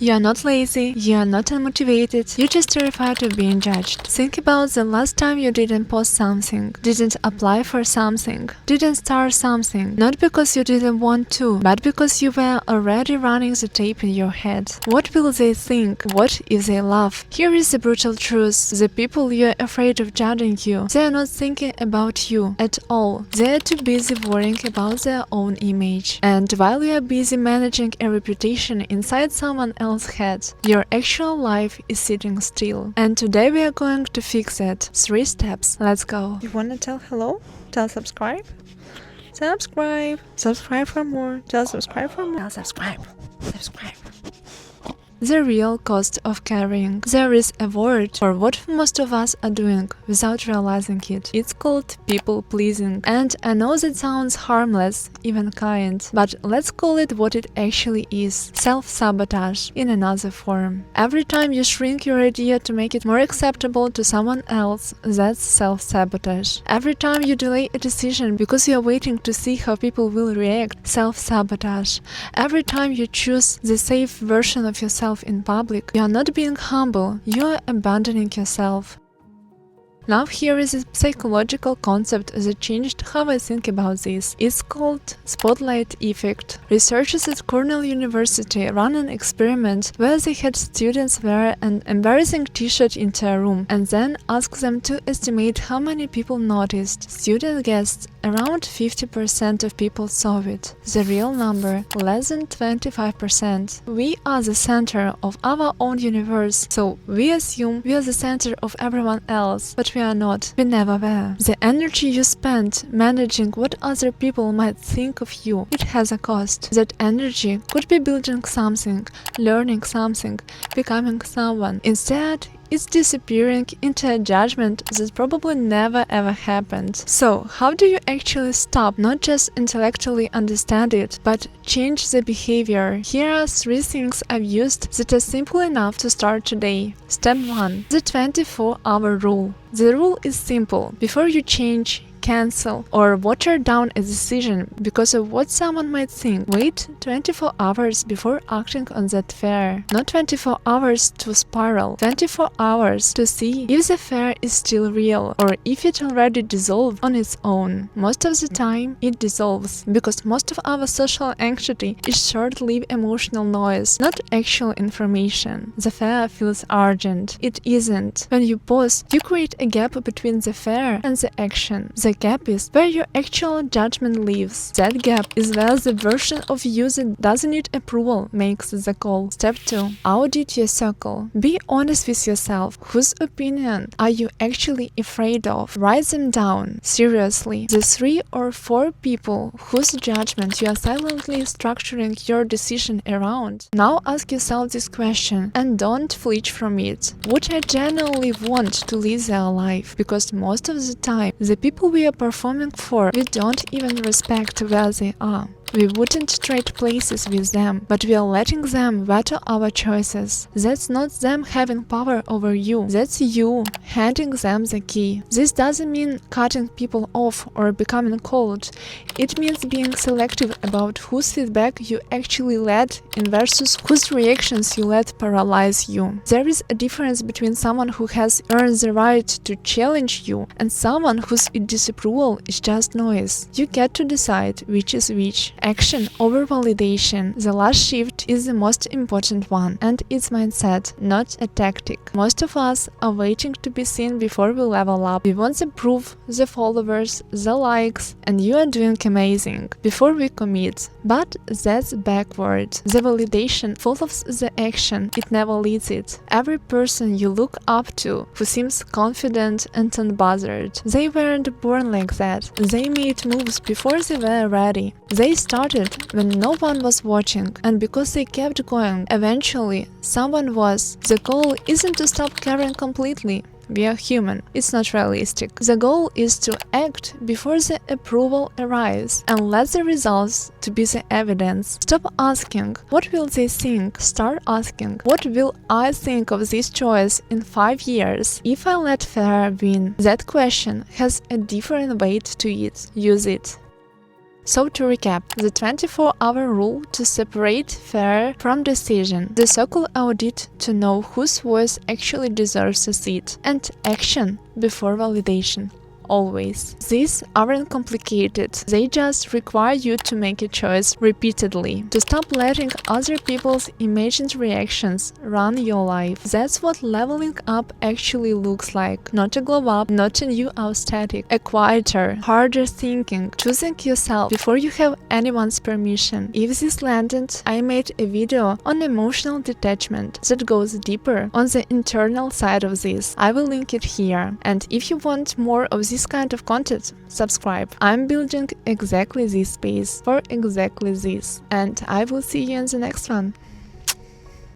You are not lazy, you are not unmotivated, you're just terrified of being judged. Think about the last time you didn't post something, didn't apply for something, didn't start something, not because you didn't want to, but because you were already running the tape in your head. What will they think? What if they laugh? Here is the brutal truth. The people you are afraid of judging you, they are not thinking about you at all. They are too busy worrying about their own image. And while you are busy managing a reputation inside someone else's head, your actual life is sitting still. And today we are going to fix it. 3 steps. Let's go. You wanna tell hello? Tell subscribe? Subscribe. Subscribe for more. Tell subscribe for more. Tell subscribe. Subscribe. The real cost of caring. There is a word for what most of us are doing without realizing it. It's called people pleasing. And I know that sounds harmless, even kind, but let's call it what it actually is. Self-sabotage in another form. Every time you shrink your idea to make it more acceptable to someone else, that's self-sabotage. Every time you delay a decision because you're waiting to see how people will react, self-sabotage. Every time you choose the safe version of yourself in public, you are not being humble, you are abandoning yourself. Now here is a psychological concept that changed how I think about this. It's called spotlight effect. Researchers at Cornell University ran an experiment where they had students wear an embarrassing t-shirt into a room and then asked them to estimate how many people noticed. Students guessed around 50% of people saw it. The real number, less than 25%. We are the center of our own universe, so we assume we are the center of everyone else, but we are not. We never were. The energy you spend managing what other people might think of you, it has a cost. That energy could be building something, learning something, becoming someone. Instead, it's disappearing into a judgment that probably never ever happened. So, how do you actually stop, not just intellectually understand it, but change the behavior? Here are 3 things I've used that are simple enough to start today. Step 1. The 24-hour rule. The rule is simple. Before you change, cancel, or water down a decision because of what someone might think, wait 24 hours before acting on that fear. Not 24 hours to spiral, 24 hours to see if the fear is still real or if it already dissolved on its own. Most of the time, it dissolves because most of our social anxiety is short-lived emotional noise, not actual information. The fear feels urgent. It isn't. When you pause, you create a gap between the fear and the action. The gap is where your actual judgment lives. That gap is where the version of you that doesn't need approval makes the call. Step 2. Audit your circle. Be honest with yourself. Whose opinion are you actually afraid of? Write them down. Seriously. The 3 or 4 people whose judgment you are silently structuring your decision around. Now ask yourself this question and don't flinch from it. Would I genuinely want to live their life? Because most of the time, the people we are performing for, we don't even respect where they are. We wouldn't trade places with them, but we are letting them veto our choices. That's not them having power over you. That's you handing them the key. This doesn't mean cutting people off or becoming cold. It means being selective about whose feedback you actually let in versus whose reactions you let paralyze you. There is a difference between someone who has earned the right to challenge you and someone whose disapproval is just noise. You get to decide which is which. Action over validation. The last shift is the most important one, and it's mindset, not a tactic. Most of us are waiting to be seen before we level up. We want the proof, the followers, the likes, and you are doing amazing before we commit. But that's backward. The validation follows the action, it never leads it. Every person you look up to who seems confident and unbothered, they weren't born like that. They made moves before they were ready. They started when no one was watching, and because they kept going, eventually someone was. The goal isn't to stop caring completely. We are human. It's not realistic. The goal is to act before the approval arrives and let the results to be the evidence. Stop asking, what will they think? Start asking, what will I think of this choice in 5 years? If I let fear win, that question has a different weight to it. Use it. So to recap, the 24-hour rule to separate fear from decision, the circle audit to know whose voice actually deserves a seat, and action before validation. Always. These aren't complicated, they just require you to make a choice repeatedly, to stop letting other people's imagined reactions run your life. That's what leveling up actually looks like. Not a glow up, not a new aesthetic, a quieter, harder thinking, choosing yourself before you have anyone's permission. If this landed, I made a video on emotional detachment that goes deeper on the internal side of this. I will link it here. And if you want more of this kind of content, subscribe. I'm building exactly this space for exactly this, and I will see you in the next one.